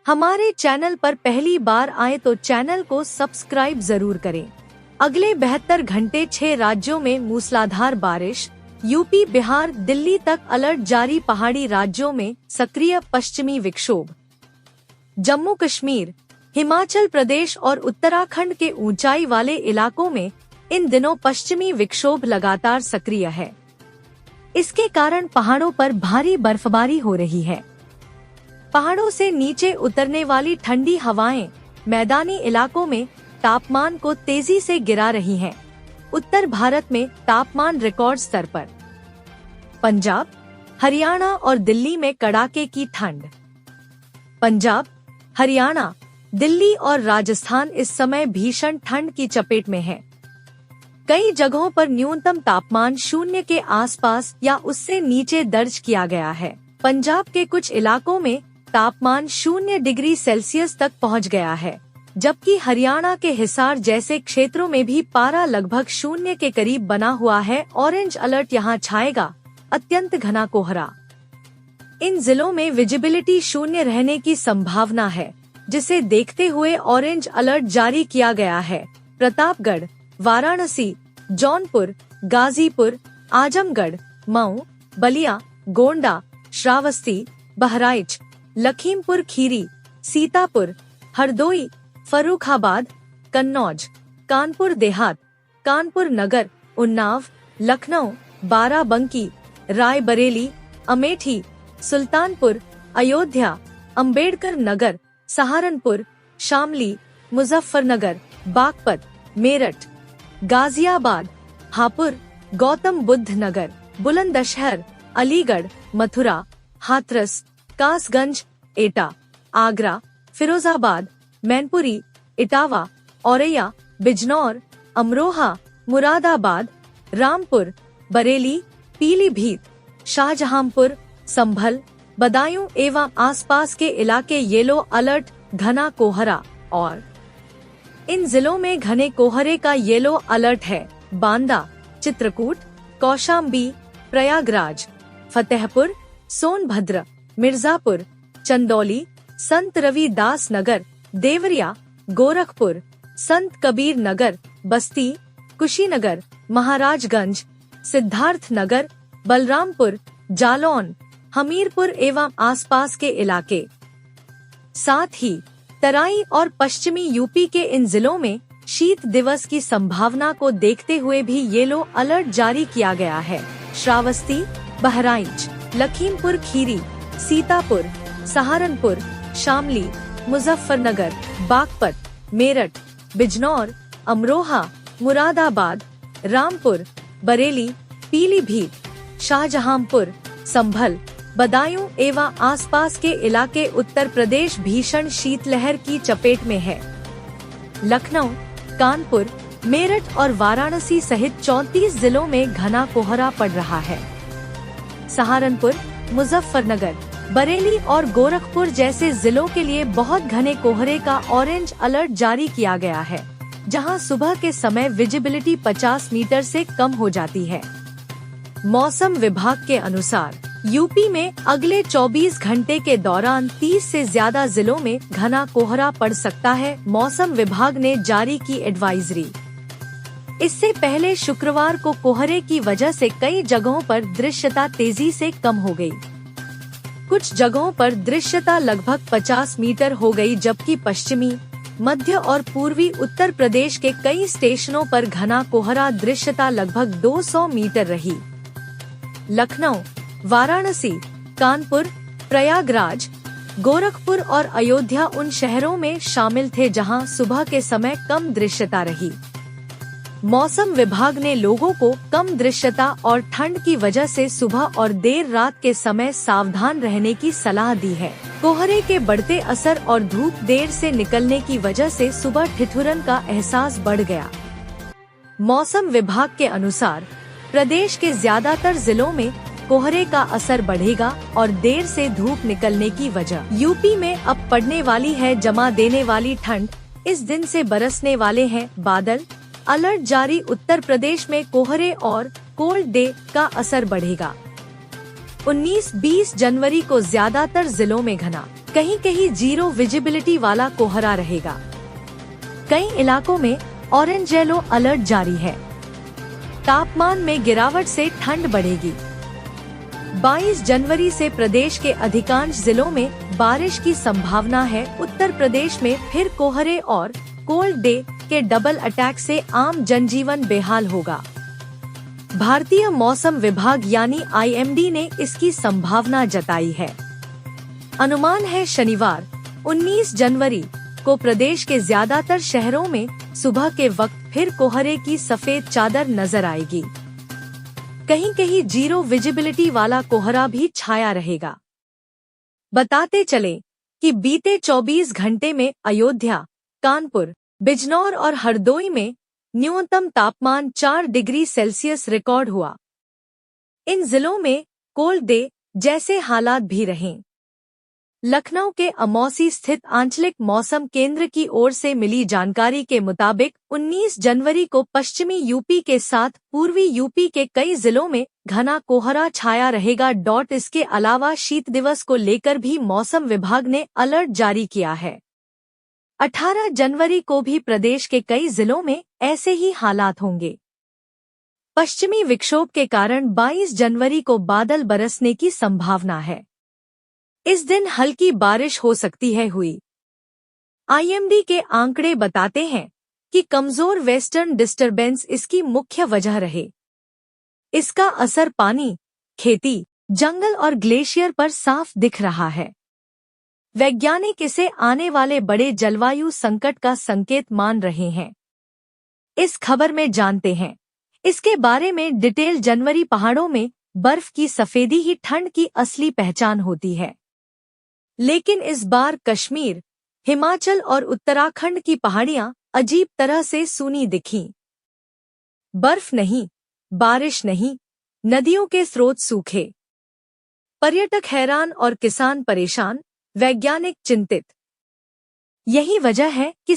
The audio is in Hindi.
हमारे चैनल पर पहली बार आए तो चैनल को सब्सक्राइब जरूर करें। अगले 72 घंटे 6 राज्यों में मूसलाधार बारिश, यूपी, बिहार, दिल्ली तक अलर्ट जारी। पहाड़ी राज्यों में सक्रिय पश्चिमी विक्षोभ। जम्मू कश्मीर, हिमाचल प्रदेश और उत्तराखंड के ऊंचाई वाले इलाकों में इन दिनों पश्चिमी विक्षोभ लगातार सक्रिय है। इसके कारण पहाड़ों पर भारी बर्फबारी हो रही है। पहाड़ों से नीचे उतरने वाली ठंडी हवाएं मैदानी इलाकों में तापमान को तेजी से गिरा रही हैं। उत्तर भारत में तापमान रिकॉर्ड स्तर पर। पंजाब, हरियाणा और दिल्ली में कड़ाके की ठंड। पंजाब, हरियाणा, दिल्ली और राजस्थान इस समय भीषण ठंड की चपेट में है। कई जगहों पर न्यूनतम तापमान 0 के आसपास या उससे नीचे दर्ज किया गया है। पंजाब के कुछ इलाकों में तापमान 0 डिग्री सेल्सियस तक पहुंच गया है, जबकि हरियाणा के हिसार जैसे क्षेत्रों में भी पारा लगभग 0 के करीब बना हुआ है। ऑरेंज अलर्ट यहाँ छाएगा, अत्यंत घना कोहरा। इन जिलों में विजिबिलिटी 0 रहने की संभावना है, जिसे देखते हुए ऑरेंज अलर्ट जारी किया गया है। प्रतापगढ़, वाराणसी, जौनपुर, गाजीपुर, आजमगढ़, मऊ, बलिया, गोंडा, श्रावस्ती, बहराइच, लखीमपुर खीरी, सीतापुर, हरदोई, फर्रुखाबाद, कन्नौज, कानपुर देहात, कानपुर नगर, उन्नाव, लखनऊ, बाराबंकी, रायबरेली, अमेठी, सुल्तानपुर, अयोध्या, अंबेडकर नगर, सहारनपुर, शामली, मुजफ्फरनगर, बागपत, मेरठ, गाजियाबाद, हापुड़, गौतम बुद्ध नगर, बुलंदशहर, अलीगढ़, मथुरा, हाथरस, कासगंज, एटा, आगरा, फिरोजाबाद, मैनपुरी, इटावा, औरैया, बिजनौर, अमरोहा, मुरादाबाद, रामपुर, बरेली, पीलीभीत, शाहजहांपुर, संभल, बदायूं एवं आसपास के इलाके येलो अलर्ट घना कोहरा। और इन जिलों में घने कोहरे का येलो अलर्ट है। बांदा, चित्रकूट, कौशाम्बी, प्रयागराज, फतेहपुर, सोनभद्र, मिर्जापुर, चंदौली, संत रविदास नगर, देवरिया, गोरखपुर, संत कबीर नगर, बस्ती, कुशीनगर, महाराजगंज, सिद्धार्थ नगर, बलरामपुर, जालौन, हमीरपुर एवं आसपास के इलाके। साथ ही तराई और पश्चिमी यूपी के इन जिलों में शीत दिवस की संभावना को देखते हुए भी येलो अलर्ट जारी किया गया है। श्रावस्ती, बहराइच, लखीमपुर खीरी, सीतापुर, सहारनपुर, शामली, मुजफ्फरनगर, बागपत, मेरठ, बिजनौर, अमरोहा, मुरादाबाद, रामपुर, बरेली, पीलीभीत, शाहजहांपुर, संभल, बदायूं एवं आसपास के इलाके उत्तर प्रदेश भीषण शीतलहर की चपेट में है। लखनऊ, कानपुर, मेरठ और वाराणसी सहित 34 जिलों में घना कोहरा पड़ रहा है। सहारनपुर, मुजफ्फरनगर, बरेली और गोरखपुर जैसे जिलों के लिए बहुत घने कोहरे का ऑरेंज अलर्ट जारी किया गया है, जहां सुबह के समय विजिबिलिटी 50 मीटर से कम हो जाती है। मौसम विभाग के अनुसार यूपी में अगले 24 घंटे के दौरान 30 से ज्यादा जिलों में घना कोहरा पड़ सकता है। मौसम विभाग ने जारी की एडवाइजरी। इससे पहले शुक्रवार को कोहरे की वजह से कई जगहों पर दृश्यता तेजी से कम हो गई। कुछ जगहों पर दृश्यता लगभग 50 मीटर हो गई, जबकि पश्चिमी, मध्य और पूर्वी उत्तर प्रदेश के कई स्टेशनों पर घना कोहरा दृश्यता लगभग 200 मीटर रही। लखनऊ, वाराणसी, कानपुर, प्रयागराज, गोरखपुर और अयोध्या उन शहरों में शामिल थे जहां सुबह के समय कम दृश्यता रही। मौसम विभाग ने लोगों को कम दृश्यता और ठंड की वजह से सुबह और देर रात के समय सावधान रहने की सलाह दी है। कोहरे के बढ़ते असर और धूप देर से निकलने की वजह से सुबह ठिठुरन का एहसास बढ़ गया। मौसम विभाग के अनुसार प्रदेश के ज्यादातर जिलों में कोहरे का असर बढ़ेगा और देर से धूप निकलने की वजह यूपी में अब पड़ने वाली है जमा देने वाली ठंड। इस दिन से बरसने वाले हैं बादल। अलर्ट जारी। उत्तर प्रदेश में कोहरे और कोल्ड डे का असर बढ़ेगा। 19-20 जनवरी को ज्यादातर जिलों में घना कहीं कहीं जीरो विजिबिलिटी वाला कोहरा रहेगा। कई इलाकों में ऑरेंज येलो अलर्ट जारी है। तापमान में गिरावट से ठंड बढ़ेगी। 22 जनवरी से प्रदेश के अधिकांश जिलों में बारिश की संभावना है। उत्तर प्रदेश में फिर कोहरे और कोल्ड डे के डबल अटैक से आम जनजीवन बेहाल होगा। भारतीय मौसम विभाग यानी IMD ने इसकी संभावना जताई है। अनुमान है शनिवार 19 जनवरी को प्रदेश के ज्यादातर शहरों में सुबह के वक्त फिर कोहरे की सफेद चादर नजर आएगी। कहीं कहीं जीरो विजिबिलिटी वाला कोहरा भी छाया रहेगा। बताते चले कि बीते 24 घंटे में अयोध्या, कानपुर, बिजनौर और हरदोई में न्यूनतम तापमान 4 डिग्री सेल्सियस रिकॉर्ड हुआ। इन जिलों में कोल्ड डे जैसे हालात भी रहें। लखनऊ के अमौसी स्थित आंचलिक मौसम केंद्र की ओर से मिली जानकारी के मुताबिक 19 जनवरी को पश्चिमी यूपी के साथ पूर्वी यूपी के कई जिलों में घना कोहरा छाया रहेगा। इसके अलावा शीत दिवस को लेकर भी मौसम विभाग ने अलर्ट जारी किया है। 18 जनवरी को भी प्रदेश के कई जिलों में ऐसे ही हालात होंगे। पश्चिमी विक्षोभ के कारण 22 जनवरी को बादल बरसने की संभावना है। इस दिन हल्की बारिश हो सकती है हुई। IMD के आंकड़े बताते हैं कि कमजोर वेस्टर्न डिस्टरबेंस इसकी मुख्य वजह रहे। इसका असर पानी, खेती, जंगल और ग्लेशियर पर साफ दिख रहा है। वैज्ञानिक इसे आने वाले बड़े जलवायु संकट का संकेत मान रहे हैं। इस खबर में जानते हैं इसके बारे में डिटेल। जनवरी पहाड़ों में बर्फ की सफेदी ही ठंड की असली पहचान होती है। लेकिन इस बार कश्मीर, हिमाचल और उत्तराखंड की पहाड़ियां अजीब तरह से सूनी दिखीं। बर्फ नहीं, बारिश नहीं, नदियों के स्रोत सूखे। पर्यटक हैरान और किसान परेशान, वैज्ञानिक चिंतित। यही वजह है कि